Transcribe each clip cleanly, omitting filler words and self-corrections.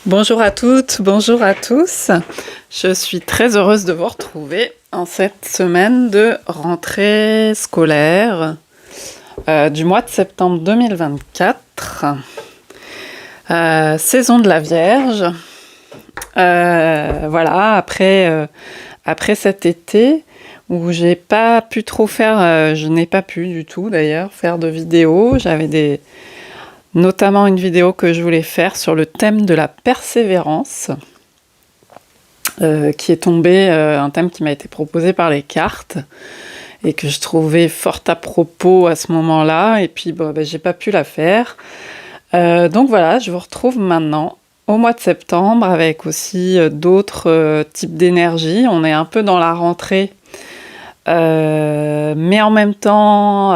Bonjour à toutes, bonjour à tous. Je suis très heureuse de vous retrouver en cette semaine de rentrée scolaire du mois de septembre 2024, saison de la Vierge. Voilà, après cet été où j'ai pas pu trop faire, je n'ai pas pu du tout d'ailleurs faire de vidéos. J'avais notamment une vidéo que je voulais faire sur le thème de la persévérance, qui est tombé, un thème qui m'a été proposé par les cartes et que je trouvais fort à propos à ce moment-là, et puis j'ai pas pu la faire. Donc voilà, je vous retrouve maintenant au mois de septembre avec aussi d'autres types d'énergie. On est un peu dans la rentrée, mais en même temps,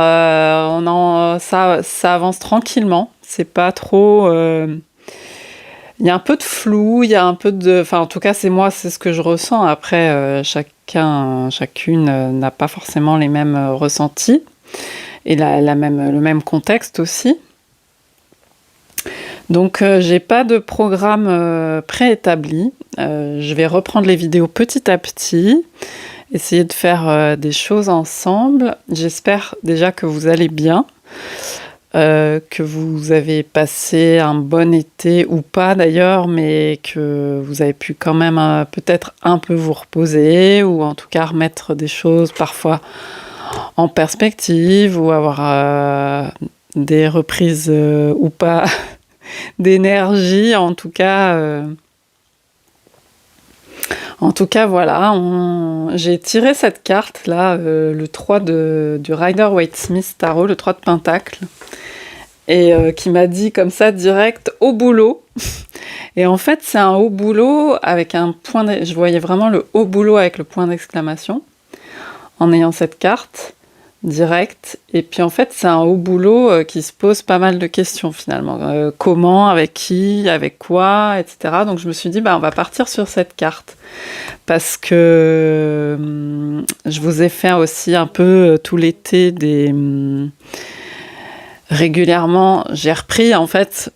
ça avance tranquillement. C'est pas trop. Il y a un peu de flou, il y a un peu de. Enfin, en tout cas, c'est ce que je ressens. Après, chacune n'a pas forcément les mêmes ressentis et le même contexte aussi. Donc, j'ai pas de programme préétabli. Je vais reprendre les vidéos petit à petit, essayer de faire des choses ensemble. J'espère déjà que vous allez bien. Que vous avez passé un bon été ou pas d'ailleurs, mais que vous avez pu quand même peut-être un peu vous reposer, ou en tout cas remettre des choses parfois en perspective, ou avoir des reprises ou pas d'énergie. En tout cas, voilà, j'ai tiré cette carte là, le 3 du Rider-Waite-Smith Tarot, le 3 de Pentacle, et qui m'a dit comme ça direct au boulot. Et en fait, c'est un haut boulot avec un point. Je voyais vraiment le haut boulot avec le point d'exclamation en ayant cette carte direct. Et puis en fait, c'est un haut boulot qui se pose pas mal de questions finalement. Comment, avec qui, avec quoi, etc. Donc je me suis dit, on va partir sur cette carte. Parce que je vous ai fait aussi un peu tout l'été régulièrement, j'ai repris en fait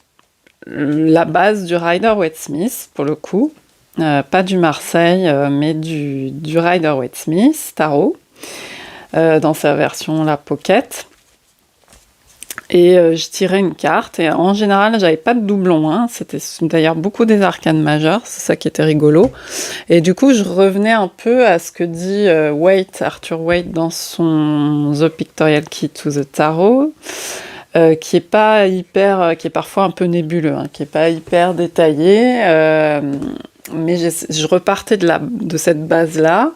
la base du Rider-Waite-Smith pour le coup, pas du Marseille, mais du Rider-Waite-Smith Tarot, dans sa version la Pocket. Et je tirais une carte, et en général j'avais pas de doublon, hein. C'était d'ailleurs beaucoup des arcanes majeures, c'est ça qui était rigolo. Et du coup je revenais un peu à ce que dit Arthur Waite dans son The Pictorial Key to the Tarot, qui est pas hyper, qui est parfois un peu nébuleux, hein, qui est pas hyper détaillé, mais je repartais de cette base-là,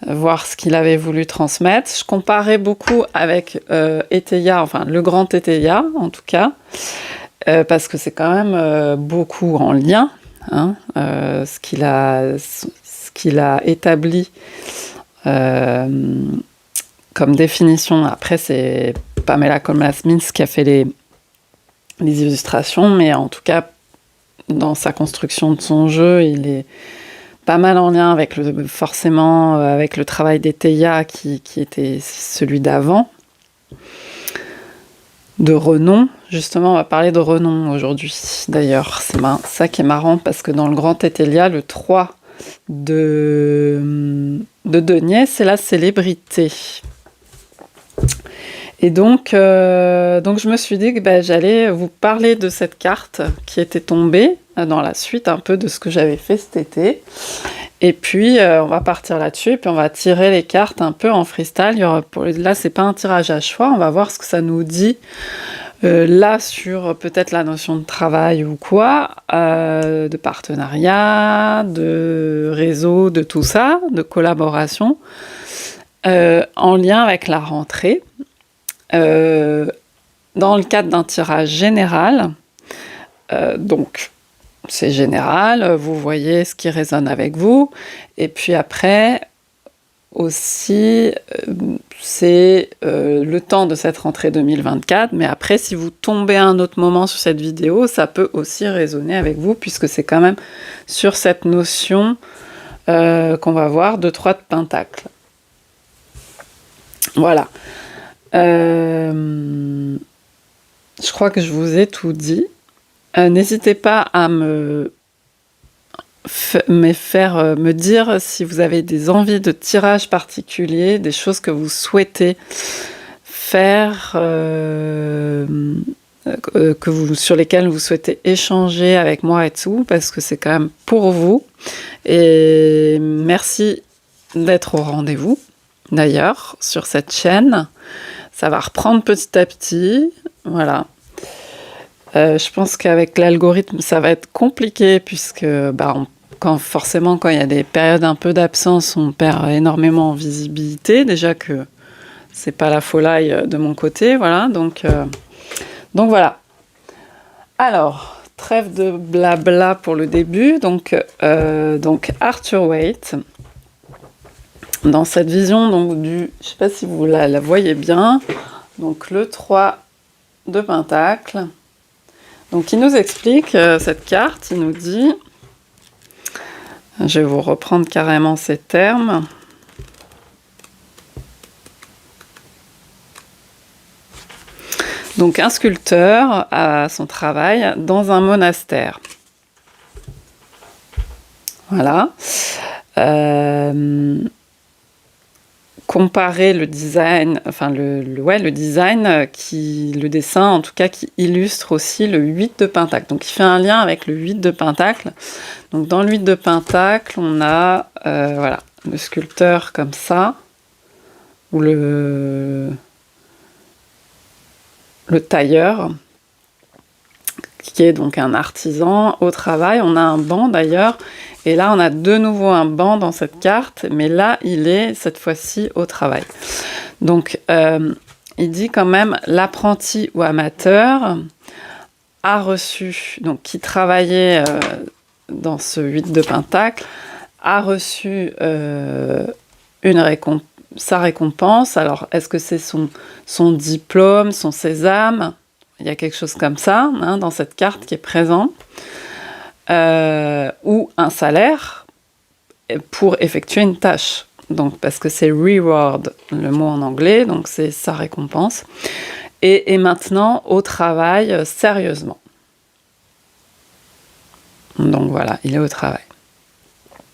voir ce qu'il avait voulu transmettre. Je comparais beaucoup avec Eteia, enfin le grand Eteia en tout cas, parce que c'est quand même beaucoup en lien, hein, ce qu'il a établi comme définition. Après, c'est Pamela Colman-Smith qui a fait les illustrations, mais en tout cas, dans sa construction de son jeu, il est pas mal en lien avec forcément avec le travail d'Eteia qui était celui d'avant, de Renon. Justement, on va parler de Renon aujourd'hui. D'ailleurs, c'est ça qui est marrant, parce que dans le grand Eteia, le 3 de denier, c'est la célébrité. Et donc je me suis dit que j'allais vous parler de cette carte qui était tombée dans la suite un peu de ce que j'avais fait cet été. Et puis on va partir là-dessus, et puis on va tirer les cartes un peu en freestyle. Là, c'est pas un tirage à choix, on va voir ce que ça nous dit là sur peut-être la notion de travail ou quoi, de partenariat, de réseau, de tout ça, de collaboration, en lien avec la rentrée. Dans le cadre d'un tirage général, donc c'est général, vous voyez ce qui résonne avec vous, et puis après aussi c'est le temps de cette rentrée 2024, mais après si vous tombez à un autre moment sur cette vidéo, ça peut aussi résonner avec vous, puisque c'est quand même sur cette notion qu'on va voir de 3 de Pentacle. Voilà. Je crois que je vous ai tout dit. N'hésitez pas à me me dire si vous avez des envies de tirage particuliers, des choses que vous souhaitez faire, sur lesquelles vous souhaitez échanger avec moi et tout, parce que c'est quand même pour vous. Et merci d'être au rendez-vous, d'ailleurs, sur cette chaîne. Ça va reprendre petit à petit, voilà. Je pense qu'avec l'algorithme, ça va être compliqué, puisque forcément, quand il y a des périodes un peu d'absence, on perd énormément en visibilité. Déjà que c'est pas la folie de mon côté, voilà. Donc voilà. Alors, trêve de blabla pour le début. Donc Arthur Waite, dans cette vision donc je sais pas si vous la voyez bien, donc le 3 de Pentacle. Donc il nous explique cette carte, il nous dit, je vais vous reprendre carrément ces termes. Donc un sculpteur a son travail dans un monastère. Voilà. Comparer le design, enfin le design le dessin en tout cas qui illustre aussi le 8 de Pentacle. Donc il fait un lien avec le 8 de Pentacle. Donc dans le 8 de Pentacle, on a voilà, le sculpteur comme ça, ou le tailleur, qui est donc un artisan au travail. On a un banc d'ailleurs, et là on a de nouveau un banc dans cette carte, mais là il est cette fois-ci au travail. Donc il dit quand même l'apprenti ou amateur a reçu, donc qui travaillait dans ce 8 de Pentacle, a reçu sa récompense. Alors est-ce que c'est son diplôme, son sésame? Il y a quelque chose comme ça dans cette carte qui est présent, ou un salaire pour effectuer une tâche. Donc parce que c'est reward, le mot en anglais, donc c'est sa récompense. Et maintenant au travail sérieusement. Donc voilà, il est au travail.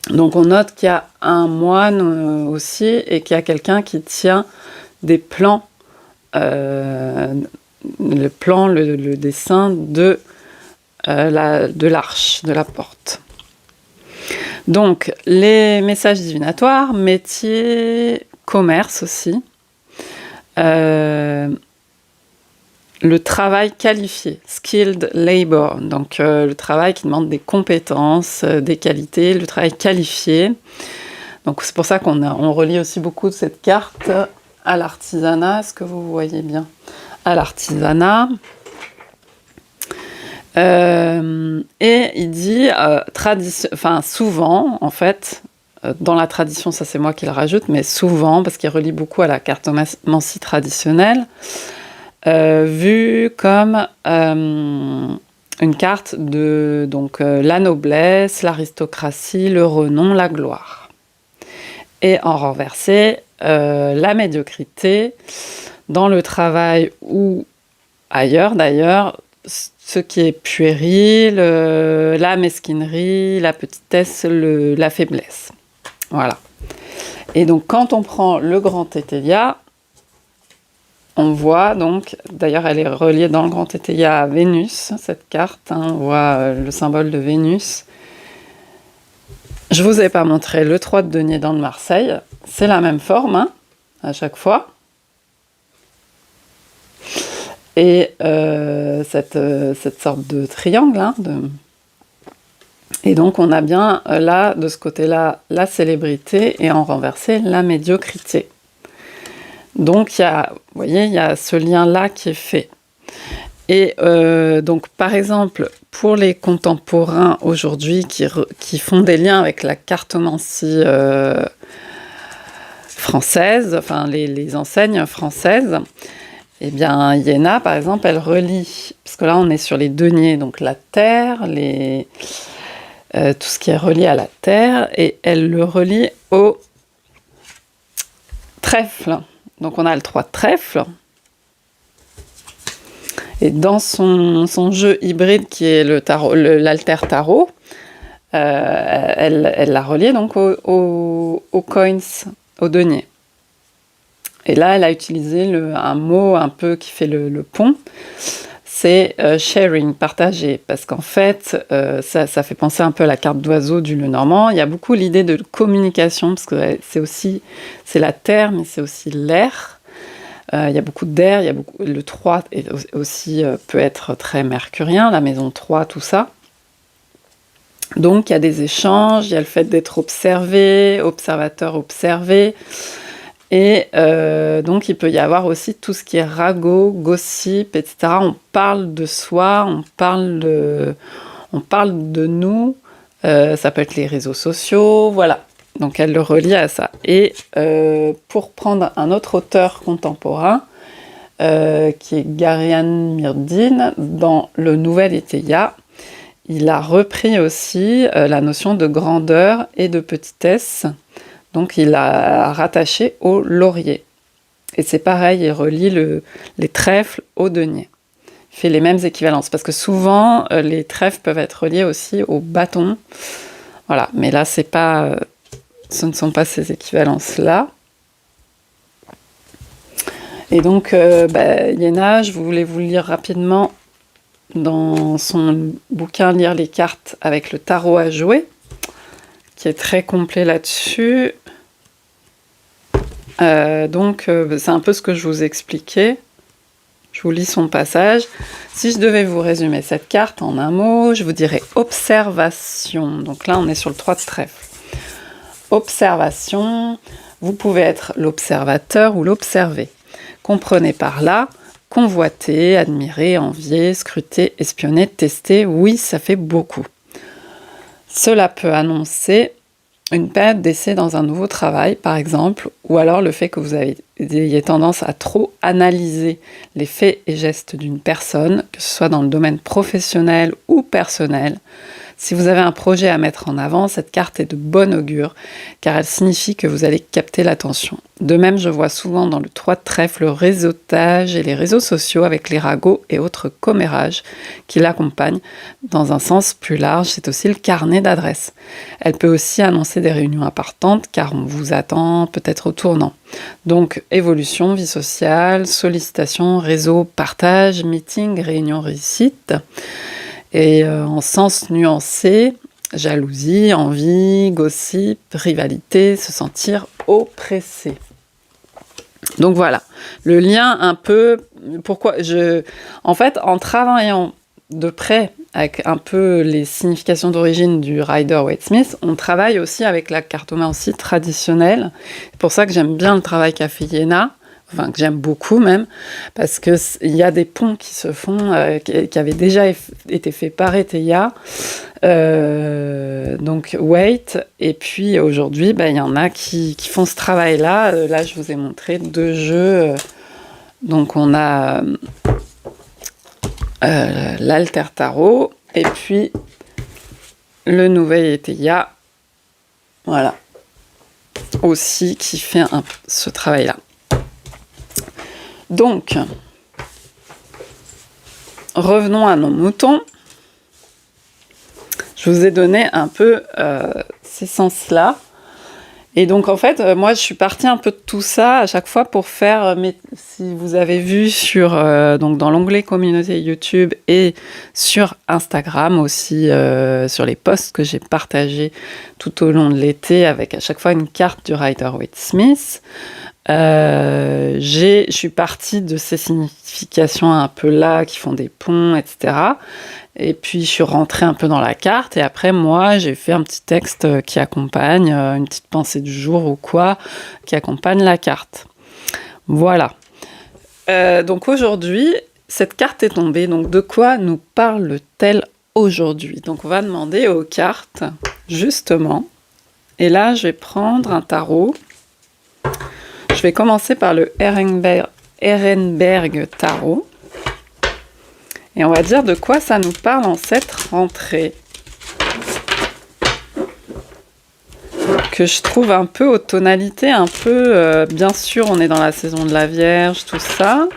Donc on note qu'il y a un moine aussi, et qu'il y a quelqu'un qui tient des plans, le dessin de l'arche, de la porte. Donc les messages divinatoires, métier, commerce aussi. Le travail qualifié, skilled labor, donc le travail qui demande des compétences, des qualités, le travail qualifié. Donc c'est pour ça qu'on relie aussi beaucoup de cette carte à l'artisanat. Est-ce que vous voyez bien? À l'artisanat. Et il dit souvent, en fait, dans la tradition, ça c'est moi qui le rajoute, mais souvent, parce qu'il relie beaucoup à la cartomancie traditionnelle, vu comme une carte de la noblesse, l'aristocratie, le renom, la gloire. Et en renversé, la médiocrité dans le travail ou ailleurs d'ailleurs, ce qui est puéril, la mesquinerie, la petitesse, la faiblesse. Voilà. Et donc quand on prend le grand Tétéia, on voit donc, d'ailleurs elle est reliée dans le grand Tétéia à Vénus, cette carte, on voit le symbole de Vénus. Je vous ai pas montré le 3 de denier dans de Marseille, c'est la même forme à chaque fois. Et cette sorte de triangle. Et donc on a bien là, de ce côté-là, la célébrité, et en renversé, la médiocrité. Donc vous voyez, il y a ce lien-là qui est fait. Et donc par exemple, pour les contemporains aujourd'hui qui font des liens avec la cartomancie française, enfin les enseignes françaises, eh bien, Iéna, par exemple, elle relie, parce que là, on est sur les deniers, donc la terre, tout ce qui est relié à la terre, et elle le relie au trèfle. Donc, on a le 3 de trèfle. Et dans son jeu hybride, qui est l'alter tarot, elle l'a relié donc aux coins, aux deniers. Et là, elle a utilisé un mot un peu qui fait le pont, c'est sharing, partager, parce qu'en fait, ça fait penser un peu à la carte d'oiseau du Lenormand. Il y a beaucoup l'idée de communication, parce que c'est la terre, mais c'est aussi l'air. Il y a beaucoup d'air, le 3 aussi peut être très mercurien, la maison 3, tout ça. Donc il y a des échanges, il y a le fait d'être observé, observateur, observé. Et donc il peut y avoir aussi tout ce qui est ragot, gossip, etc. On parle de soi, on parle de nous, ça peut être les réseaux sociaux, voilà. Donc elle le relie à ça. Et pour prendre un autre auteur contemporain, qui est Garian Mirdine, dans le Nouvel Éteia, il a repris aussi la notion de grandeur et de petitesse. Donc il a rattaché au laurier. Et c'est pareil, il relie les trèfles au denier. Il fait les mêmes équivalences, parce que souvent, les trèfles peuvent être reliés aussi au bâton. Voilà, mais là, ce ne sont pas ces équivalences-là. Et donc, Iéna, je voulais vous lire rapidement dans son bouquin « Lire les cartes avec le tarot à jouer », qui est très complet là-dessus. C'est un peu ce que je vous expliquais. Je vous lis son passage. Si je devais vous résumer cette carte en un mot, je vous dirais observation. Donc là, on est sur le 3 de trèfle. Observation, vous pouvez être l'observateur ou l'observé. Comprenez par là convoiter, admirer, envier, scruter, espionner, tester. Oui, ça fait beaucoup. Cela peut annoncer une période d'essai dans un nouveau travail, par exemple, ou alors le fait que vous ayez tendance à trop analyser les faits et gestes d'une personne, que ce soit dans le domaine professionnel ou personnel. Si vous avez un projet à mettre en avant, cette carte est de bon augure, car elle signifie que vous allez capter l'attention. De même, je vois souvent dans le 3 de trèfle le réseautage et les réseaux sociaux avec les ragots et autres commérages qui l'accompagnent. Dans un sens plus large, c'est aussi le carnet d'adresses. Elle peut aussi annoncer des réunions importantes, car on vous attend peut-être au tournant. Donc, évolution, vie sociale, sollicitation, réseau, partage, meeting, réunion, réussite. Et en sens nuancé, jalousie, envie, gossip, rivalité, se sentir oppressé. Donc voilà, le lien un peu, en fait, en travaillant de près avec un peu les significations d'origine du Rider-Waite-Smith, on travaille aussi avec la cartomancie traditionnelle. C'est pour ça que j'aime bien le travail qu'a fait Iéna, enfin que j'aime beaucoup même, parce qu'il y a des ponts qui se font, qui avaient déjà été faits par Éteia, donc Waite, et puis aujourd'hui, il y en a qui font ce travail-là. Là, je vous ai montré 2 jeux. Donc on a l'Alter Tarot, et puis le Nouvel Éteia, voilà, aussi qui fait ce travail-là. Donc, revenons à nos moutons. Je vous ai donné un peu ces sens-là. Et donc, en fait, moi, je suis partie un peu de tout ça à chaque fois pour faire... si vous avez vu donc dans l'onglet communauté YouTube et sur Instagram aussi, sur les posts que j'ai partagés tout au long de l'été avec à chaque fois une carte du Rider-Waite-Smith, je suis partie de ces significations un peu là qui font des ponts, etc. Et puis je suis rentrée un peu dans la carte, et après moi j'ai fait un petit texte qui accompagne, une petite pensée du jour ou quoi, qui accompagne la carte. Voilà. Donc aujourd'hui, cette carte est tombée. Donc de quoi nous parle-t-elle aujourd'hui? Donc on va demander aux cartes, justement. Et là, je vais prendre un tarot. Je vais commencer par le Ehrenberg Tarot. Et on va dire de quoi ça nous parle en cette rentrée. Que je trouve un peu aux tonalités, un peu... bien sûr, on est dans la saison de la Vierge, tout ça.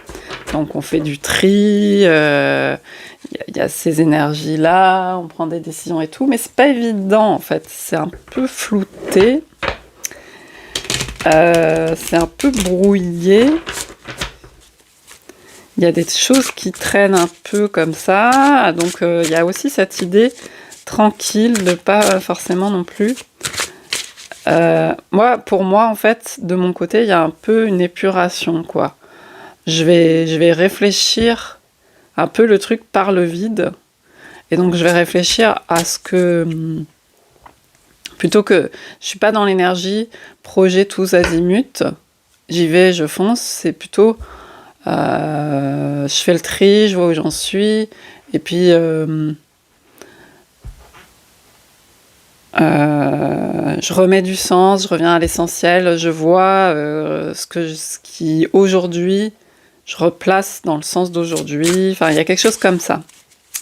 Donc on fait du tri. Il y a ces énergies-là, on prend des décisions et tout, mais c'est pas évident en fait, c'est un peu flouté, c'est un peu brouillé. Il y a des choses qui traînent un peu comme ça, donc il y a aussi cette idée tranquille de pas forcément non plus. Pour moi, en fait, de mon côté, il y a un peu une épuration, quoi. Je vais réfléchir un peu le truc par le vide, et donc je vais réfléchir à ce que plutôt que je suis pas dans l'énergie projet tous azimuts, j'y vais, je fonce, c'est plutôt je fais le tri, je vois où j'en suis, et puis je remets du sens, je reviens à l'essentiel, je vois ce qui aujourd'hui je replace dans le sens d'aujourd'hui. Enfin, il y a quelque chose comme ça.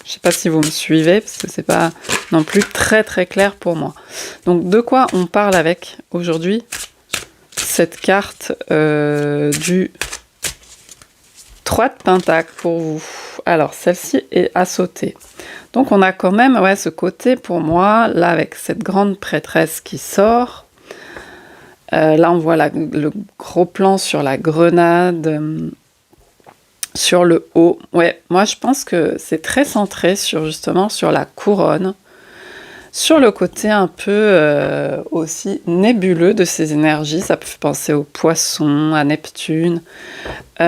Je sais pas si vous me suivez, parce que c'est pas non plus très très clair pour moi. Donc, de quoi on parle avec aujourd'hui cette carte du 3 de Pentacle pour vous. Alors, celle-ci est à sauter. Donc, on a quand même ce côté pour moi, là, avec cette grande prêtresse qui sort. Là, on voit le gros plan sur la grenade, sur le haut. Ouais, moi, je pense que c'est très centré justement sur la couronne, sur le côté un peu aussi nébuleux de ces énergies. Ça peut penser aux poissons, à Neptune. Il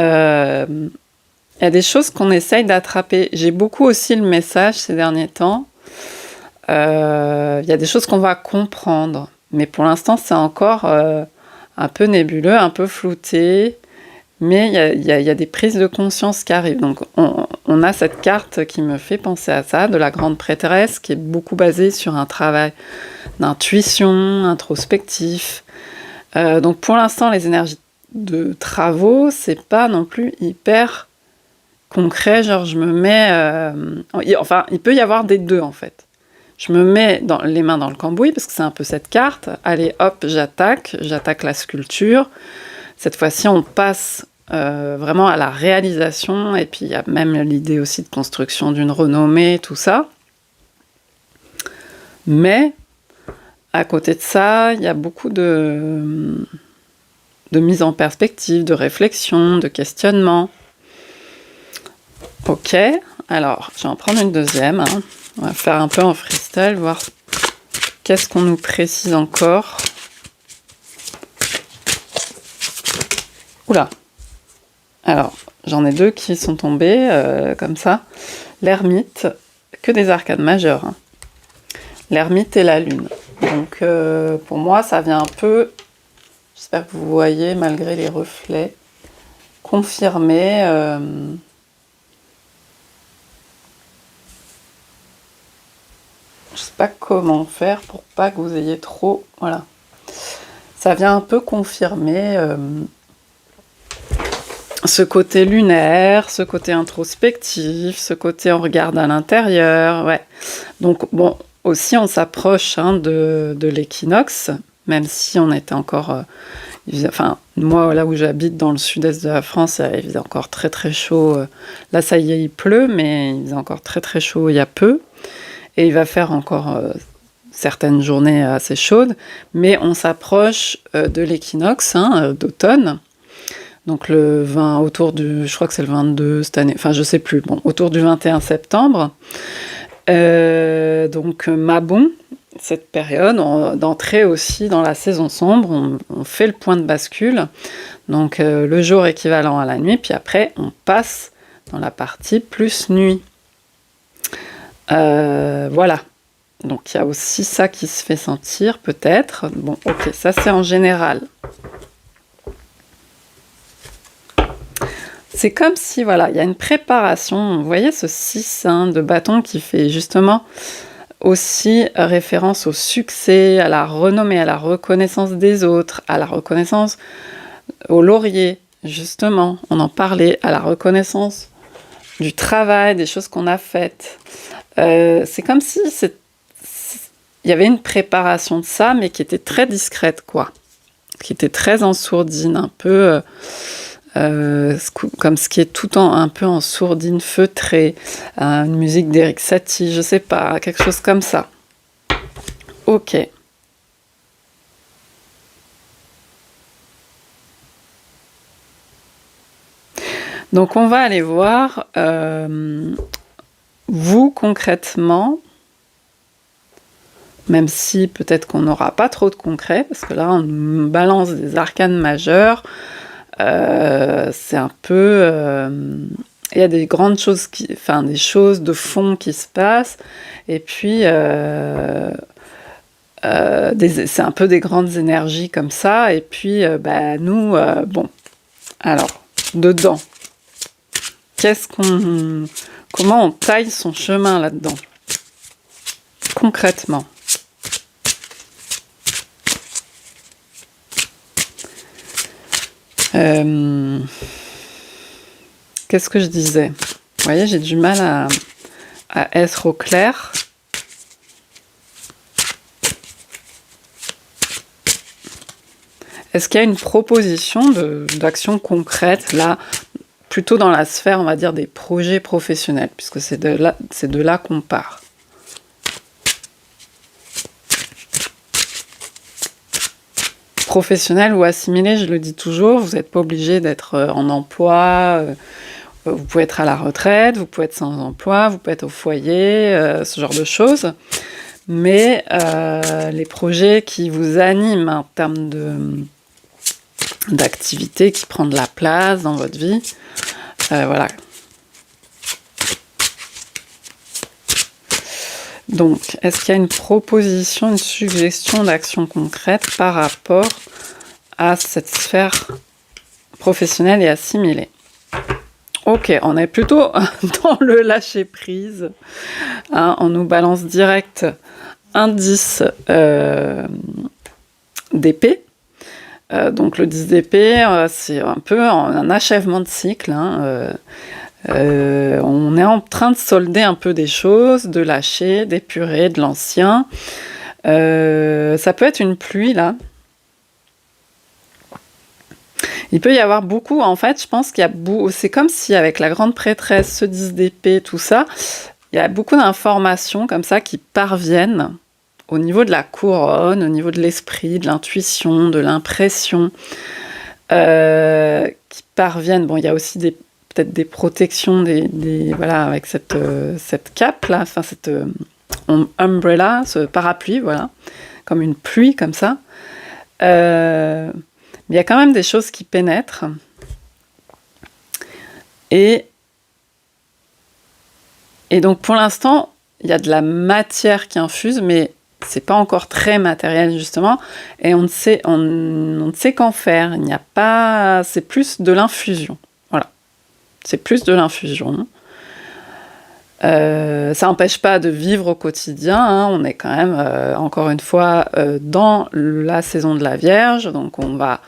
y a des choses qu'on essaye d'attraper. J'ai beaucoup aussi le message ces derniers temps. Il y a des choses qu'on va comprendre. Mais pour l'instant, c'est encore un peu nébuleux, un peu flouté. Mais il y a des prises de conscience qui arrivent. Donc, on a cette carte qui me fait penser à ça, de la grande prêtresse, qui est beaucoup basée sur un travail d'intuition, introspectif. Donc, pour l'instant, les énergies de travaux, c'est pas non plus hyper concret. Genre, je me mets... enfin, il peut y avoir des deux, en fait. Je me mets les mains dans le cambouis, parce que c'est un peu cette carte. Allez, hop, j'attaque la sculpture. Cette fois-ci, on passe vraiment à la réalisation, et puis il y a même l'idée aussi de construction d'une renommée, tout ça. Mais, à côté de ça, il y a beaucoup de mise en perspective, de réflexion, de questionnement. Ok, alors, je vais en prendre une deuxième. Hein. On va faire un peu en freestyle, voir qu'est-ce qu'on nous précise encore. Oula. Alors, j'en ai deux qui sont tombés, comme ça. L'ermite, que des arcades majeures. Hein. L'ermite et la lune. Donc, pour moi, ça vient un peu, j'espère que vous voyez, malgré les reflets, confirmer... je sais pas comment faire pour pas que vous ayez trop... Voilà. Ça vient un peu confirmer... ce côté lunaire, ce côté introspectif, ce côté on regarde à l'intérieur, ouais. Donc bon, aussi on s'approche de l'équinoxe, même si on était encore... enfin, moi là où j'habite dans le sud-est de la France, il faisait encore très très chaud. Là ça y est, il pleut, mais il faisait encore très très chaud il y a peu. Et il va faire encore certaines journées assez chaudes, mais on s'approche de l'équinoxe d'automne. Donc le 20, je crois que c'est le 22 cette année, enfin je sais plus, bon, autour du 21 septembre. Donc Mabon, cette période d'entrée aussi dans la saison sombre, on fait le point de bascule, donc le jour équivalent à la nuit, puis après on passe dans la partie plus nuit. Voilà. Donc il y a aussi ça qui se fait sentir peut-être. Bon, ok, ça c'est en général. C'est comme si, voilà, il y a une préparation. Vous voyez ce 6 de bâton qui fait justement aussi référence au succès, à la renommée, à la reconnaissance des autres, à la reconnaissance au laurier, justement. On en parlait, à la reconnaissance du travail, des choses qu'on a faites. C'est comme si il y avait une préparation de ça, mais qui était très discrète, quoi. Qui était très en sourdine, un peu... comme ce qui est tout un peu en sourdine feutrée, une musique d'Eric Satie, je sais pas, quelque chose comme ça. Ok. Donc on va aller voir, vous concrètement, même si peut-être qu'on n'aura pas trop de concret, parce que là on nous balance des arcanes majeures, c'est un peu... il y a des grandes choses, des choses de fond qui se passent, et puis c'est un peu des grandes énergies comme ça, et puis nous, bon, alors, dedans, comment on taille son chemin là-dedans, concrètement. Qu'est-ce que je disais? Vous voyez, j'ai du mal à être au clair. Est-ce qu'il y a une proposition d'action concrète, là, plutôt dans la sphère, on va dire, des projets professionnels, puisque c'est de là qu'on part. Professionnel ou assimilé, je le dis toujours, vous n'êtes pas obligé d'être en emploi, vous pouvez être à la retraite, vous pouvez être sans emploi, vous pouvez être au foyer, ce genre de choses. Mais les projets qui vous animent en termes d'activité, qui prennent de la place dans votre vie, voilà. Donc, est-ce qu'il y a une proposition, une suggestion d'action concrète par rapport à cette sphère professionnelle et assimilée? Ok, on est plutôt dans le lâcher-prise. Hein, on nous balance direct un 10 d'épée. Donc le 10 d'épée, c'est un peu un achèvement de cycle. Hein, on est en train de solder un peu des choses, de lâcher, d'épurer de l'ancien. Ça peut être une pluie, là. Il peut y avoir beaucoup, en fait, je pense qu'il y a c'est comme si avec la grande prêtresse, ce 10 d'épée, tout ça, il y a beaucoup d'informations comme ça qui parviennent au niveau de la couronne, au niveau de l'esprit, de l'intuition, de l'impression, qui parviennent. Bon, il y a aussi peut-être des protections, voilà, avec cette cape là, enfin cette umbrella, ce parapluie, voilà, comme une pluie comme ça. Mais il y a quand même des choses qui pénètrent. Et donc pour l'instant, il y a de la matière qui infuse, mais c'est pas encore très matériel justement, et on ne sait qu'en faire. Il n'y a pas, c'est plus de l'infusion. Voilà, c'est plus de l'infusion. Ça n'empêche pas de vivre au quotidien. Hein. On est quand même, encore une fois, dans la saison de la Vierge, donc on va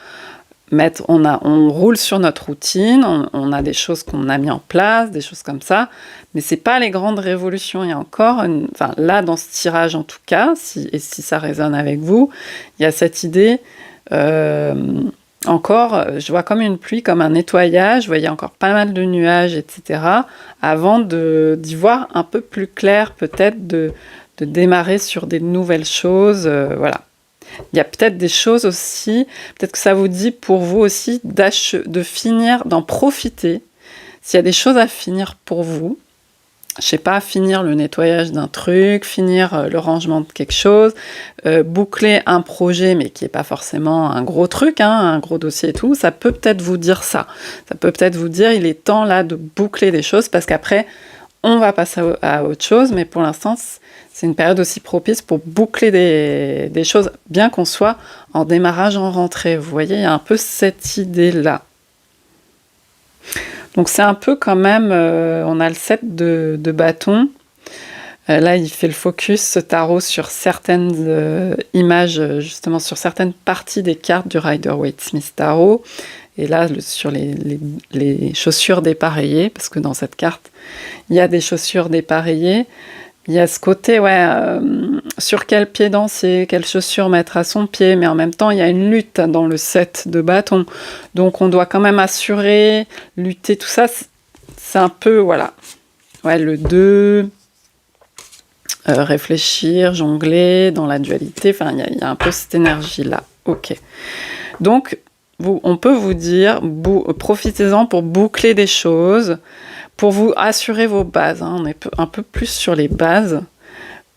on roule sur notre routine, on a des choses qu'on a mis en place, des choses comme ça, mais c'est pas les grandes révolutions. Il y a encore, là dans ce tirage en tout cas, si ça résonne avec vous, il y a cette idée, encore, je vois comme une pluie, comme un nettoyage, vous voyez encore pas mal de nuages, etc., avant d'y voir un peu plus clair, peut-être de démarrer sur des nouvelles choses, voilà. Il y a peut-être des choses aussi, peut-être que ça vous dit pour vous aussi de finir, d'en profiter. S'il y a des choses à finir pour vous, je sais pas, finir le nettoyage d'un truc, finir le rangement de quelque chose, boucler un projet, mais qui n'est pas forcément un gros truc, hein, un gros dossier et tout, ça peut peut-être vous dire ça. Ça peut peut-être vous dire, il est temps là de boucler des choses, parce qu'après, on va passer à autre chose, mais pour l'instant, c'est une période aussi propice pour boucler des choses, bien qu'on soit en démarrage, en rentrée. Vous voyez, il y a un peu cette idée-là. Donc c'est un peu quand même, on a le 7 de bâton. Là, il fait le focus, ce tarot, sur certaines images, justement sur certaines parties des cartes du Rider-Waite-Smith Tarot. Et là, sur les chaussures dépareillées, parce que dans cette carte, il y a des chaussures dépareillées. Il y a ce côté, sur quel pied danser, quelles chaussures mettre à son pied, mais en même temps, il y a une lutte dans le set de bâtons. Donc, on doit quand même assurer, lutter, tout ça. C'est un peu, voilà. Ouais, le 2, réfléchir, jongler, dans la dualité. Enfin, il y a un peu cette énergie-là. Ok. Donc, on peut vous dire, profitez-en pour boucler des choses, pour vous assurer vos bases. Hein. On est un peu plus sur les bases,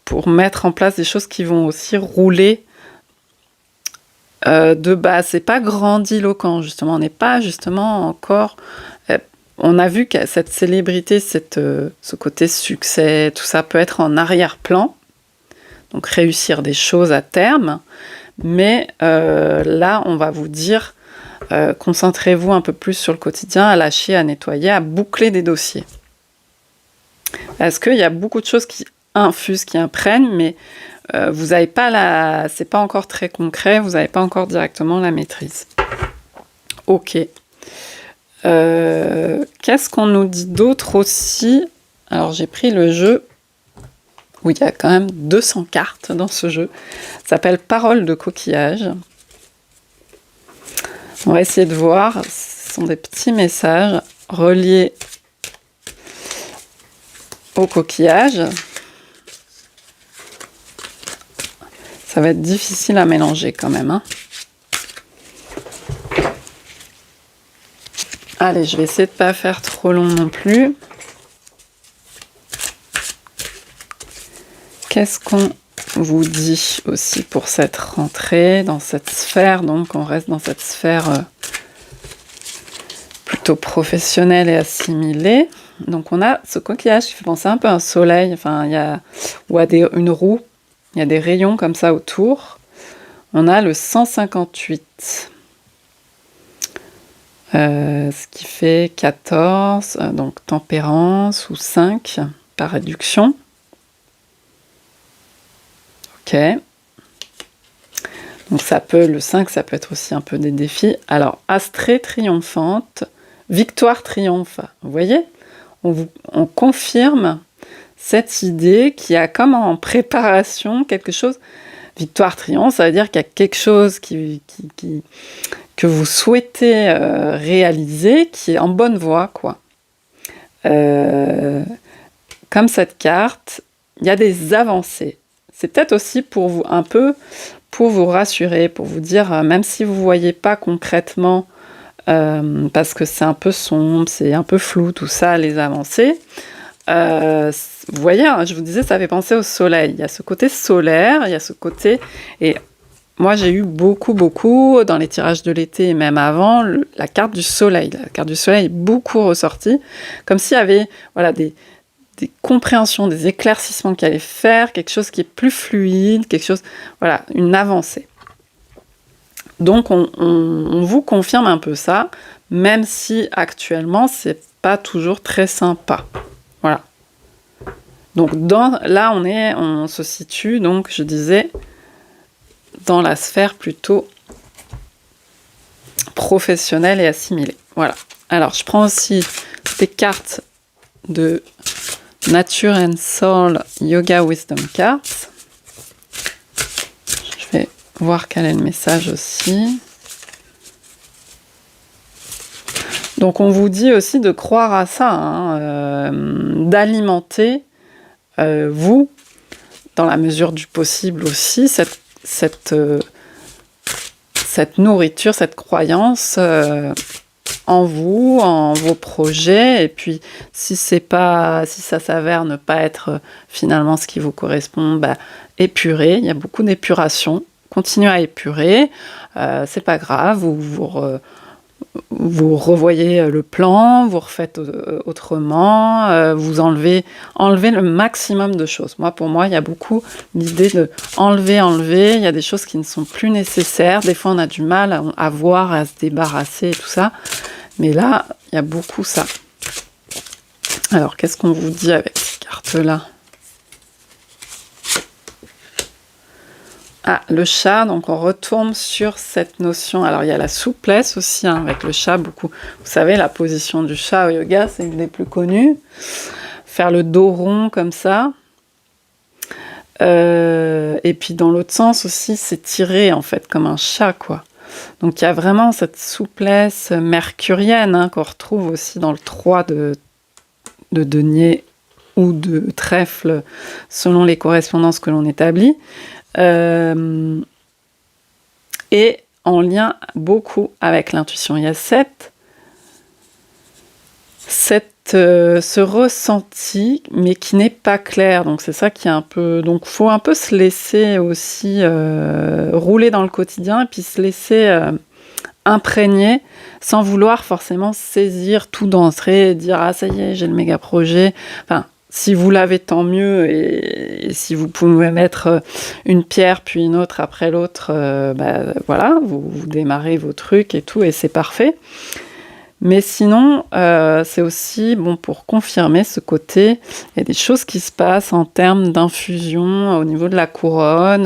pour mettre en place des choses qui vont aussi rouler de base. C'est pas grandiloquent, justement. On n'est pas, justement, encore... on a vu que cette célébrité, ce côté succès, tout ça peut être en arrière-plan, donc réussir des choses à terme, mais là, on va vous dire, concentrez-vous un peu plus sur le quotidien, à lâcher, à nettoyer, à boucler des dossiers. Parce qu'il y a beaucoup de choses qui infusent, qui imprègnent, mais vous n'avez pas c'est pas encore très concret, vous n'avez pas encore directement la maîtrise. Ok. Qu'est-ce qu'on nous dit d'autre aussi? Alors j'ai pris le jeu où il y a quand même 200 cartes dans ce jeu. Ça s'appelle Parole de coquillage. On va essayer de voir. Ce sont des petits messages reliés au coquillage. Ça va être difficile à mélanger quand même. Hein. Allez, je vais essayer de ne pas faire trop long non plus. Qu'est-ce qu'on vous dit aussi pour cette rentrée, dans cette sphère? Donc, on reste dans cette sphère plutôt professionnelle et assimilée. Donc, on a ce coquillage qui fait penser un peu à un soleil, enfin, ou à une roue. Il y a des rayons comme ça autour. On a le 158. Ce qui fait 14, donc tempérance, ou 5 par réduction. Ok. Donc le 5, ça peut être aussi un peu des défis. Alors, astrée triomphante, victoire triomphe. Vous voyez, on confirme cette idée qu'il y a comme en préparation quelque chose. Victoire triomphe, ça veut dire qu'il y a quelque chose que vous souhaitez réaliser, qui est en bonne voie, quoi. Comme cette carte, il y a des avancées. C'est peut-être aussi pour vous, un peu, pour vous rassurer, pour vous dire, même si vous ne voyez pas concrètement, parce que c'est un peu sombre, c'est un peu flou, tout ça, les avancées, vous voyez, hein, je vous disais, ça fait penser au soleil. Il y a ce côté solaire, il y a ce côté... Et moi, j'ai eu beaucoup, dans les tirages de l'été et même avant, la carte du soleil. La carte du soleil est beaucoup ressortie, comme s'il y avait des compréhensions, des éclaircissements qui allaient faire, quelque chose qui est plus fluide, quelque chose, une avancée. Donc, on vous confirme un peu ça, même si actuellement, c'est pas toujours très sympa. Voilà. Donc, là, on se situe, donc, je disais, dans la sphère plutôt professionnelle et assimilée. Voilà. Alors, je prends aussi des cartes de Nature and Soul Yoga Wisdom Cards. Je vais voir quel est le message aussi. Donc, on vous dit aussi de croire à ça, hein, d'alimenter vous, dans la mesure du possible aussi, cette nourriture, cette croyance en vous, en vos projets, et puis si ça s'avère ne pas être finalement ce qui vous correspond, épurez. Il y a beaucoup d'épuration. Continuez à épurer, c'est pas grave. Vous revoyez le plan, vous refaites autrement, vous enlevez le maximum de choses. Pour moi, il y a beaucoup l'idée de enlever. Il y a des choses qui ne sont plus nécessaires. Des fois, on a du mal à voir, à se débarrasser et tout ça. Mais là, il y a beaucoup ça. Alors, qu'est-ce qu'on vous dit avec ces cartes-là? Ah, le chat, donc on retourne sur cette notion. Alors, il y a la souplesse aussi, hein, avec le chat, beaucoup. Vous savez, la position du chat au yoga, c'est une des plus connues. Faire le dos rond comme ça. Et puis dans l'autre sens aussi, c'est tiré en fait comme un chat, quoi. Donc il y a vraiment cette souplesse mercurienne hein, qu'on retrouve aussi dans le 3 de denier ou de trèfle selon les correspondances que l'on établit. Et en lien beaucoup avec l'intuition. Il y a ce ressenti, mais qui n'est pas clair. Donc c'est ça qui est un peu... Donc il faut un peu se laisser aussi rouler dans le quotidien et puis se laisser imprégner sans vouloir forcément saisir tout d'entrée et dire « Ah, ça y est, j'ai le méga projet ». Enfin, si vous l'avez, tant mieux. Et si vous pouvez mettre une pierre puis une autre après l'autre, voilà, vous démarrez vos trucs et tout et c'est parfait. Mais sinon, c'est aussi bon pour confirmer ce côté. Il y a des choses qui se passent en termes d'infusion au niveau de la couronne,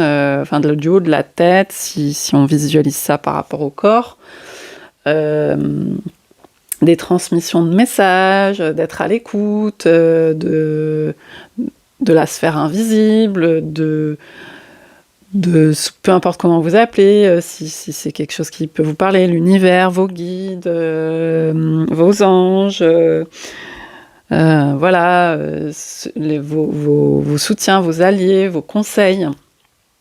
du haut de la tête, si on visualise ça par rapport au corps. Des transmissions de messages, d'être à l'écoute, de la sphère invisible, peu importe comment vous appelez, si c'est quelque chose qui peut vous parler, l'univers, vos guides, vos anges, vos soutiens, vos alliés, vos conseils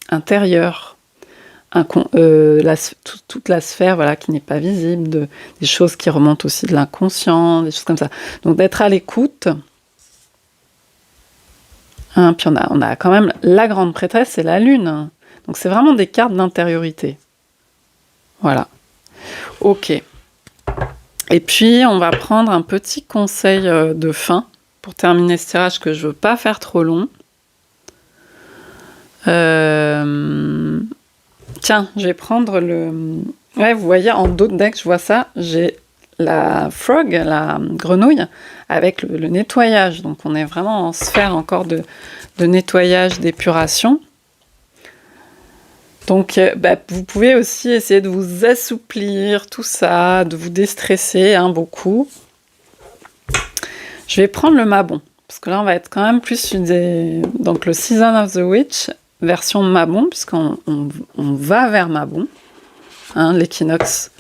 intérieurs, toute la sphère voilà, qui n'est pas visible, des choses qui remontent aussi de l'inconscient, des choses comme ça. Donc d'être à l'écoute. Hein, puis on a quand même la grande prêtresse et la lune. Donc c'est vraiment des cartes d'intériorité. Voilà. Ok. Et puis on va prendre un petit conseil de fin pour terminer ce tirage que je veux pas faire trop long. Tiens, je vais prendre le... Ouais, vous voyez, en dos de deck, je vois ça. J'ai la frog, la grenouille, avec le nettoyage. Donc on est vraiment en sphère encore de nettoyage, d'épuration. Donc vous pouvez aussi essayer de vous assouplir, tout ça, de vous déstresser beaucoup. Je vais prendre le Mabon, parce que là on va être quand même plus donc le Season of the Witch, version Mabon, puisqu'on va vers Mabon, hein, l'équinoxe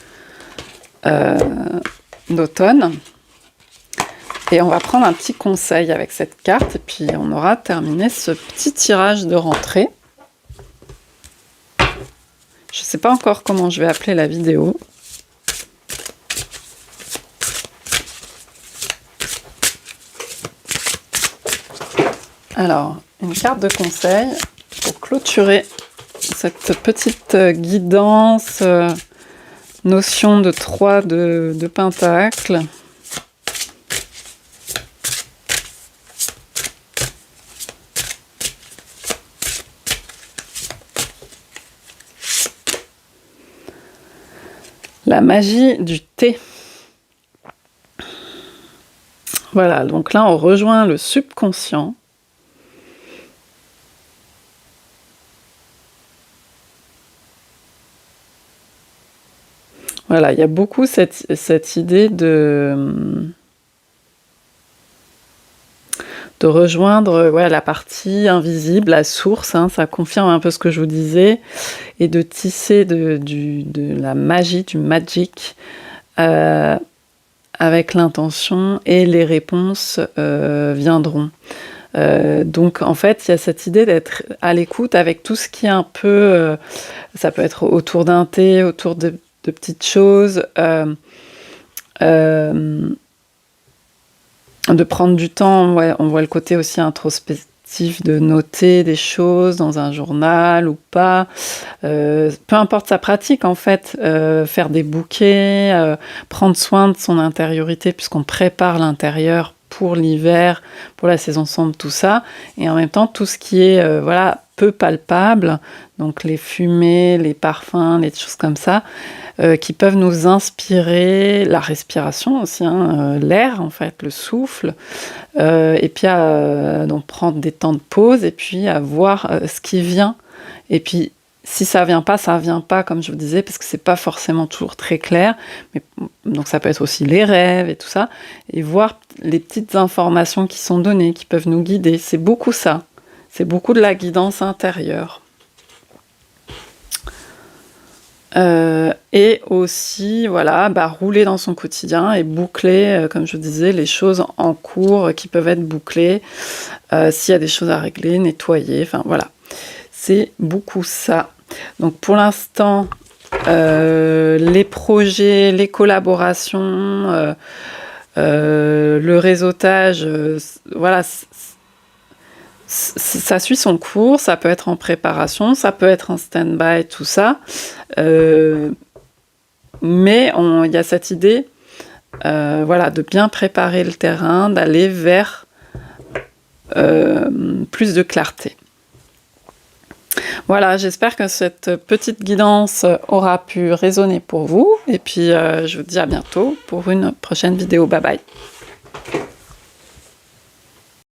d'automne. Et on va prendre un petit conseil avec cette carte, et puis on aura terminé ce petit tirage de rentrée. Je ne sais pas encore comment je vais appeler la vidéo. Alors, une carte de conseil pour clôturer cette petite guidance, notion de 3 de pentacles. La magie du thé. Voilà, donc là on rejoint le subconscient. Voilà, il y a beaucoup cette idée de rejoindre la partie invisible, la source, hein, ça confirme un peu ce que je vous disais, et de tisser de la magie, du magic, avec l'intention, et les réponses viendront. Donc en fait, il y a cette idée d'être à l'écoute avec tout ce qui est un peu... ça peut être autour d'un thé, autour de petites choses, de prendre du temps, on voit le côté aussi introspectif de noter des choses dans un journal ou pas, peu importe sa pratique en fait, faire des bouquets, prendre soin de son intériorité puisqu'on prépare l'intérieur pour l'hiver, pour la saison sombre, tout ça, et en même temps tout ce qui est peu palpable, donc les fumées, les parfums, les choses comme ça, qui peuvent nous inspirer, la respiration aussi, hein, l'air en fait, le souffle, et puis donc prendre des temps de pause et puis à voir ce qui vient, et puis si ça vient pas comme je vous disais, parce que c'est pas forcément toujours très clair, mais donc ça peut être aussi les rêves et tout ça, et voir les petites informations qui sont données, qui peuvent nous guider, c'est beaucoup ça. C'est beaucoup de la guidance intérieure. Et aussi, voilà, rouler dans son quotidien et boucler, comme je disais, les choses en cours qui peuvent être bouclées, s'il y a des choses à régler, nettoyer, enfin voilà. C'est beaucoup ça. Donc pour l'instant, les projets, les collaborations, le réseautage, voilà, ça suit son cours, ça peut être en préparation, ça peut être en stand-by, tout ça. Mais il y a cette idée voilà, de bien préparer le terrain, d'aller vers plus de clarté. Voilà, j'espère que cette petite guidance aura pu résonner pour vous. Et puis, je vous dis à bientôt pour une prochaine vidéo. Bye bye.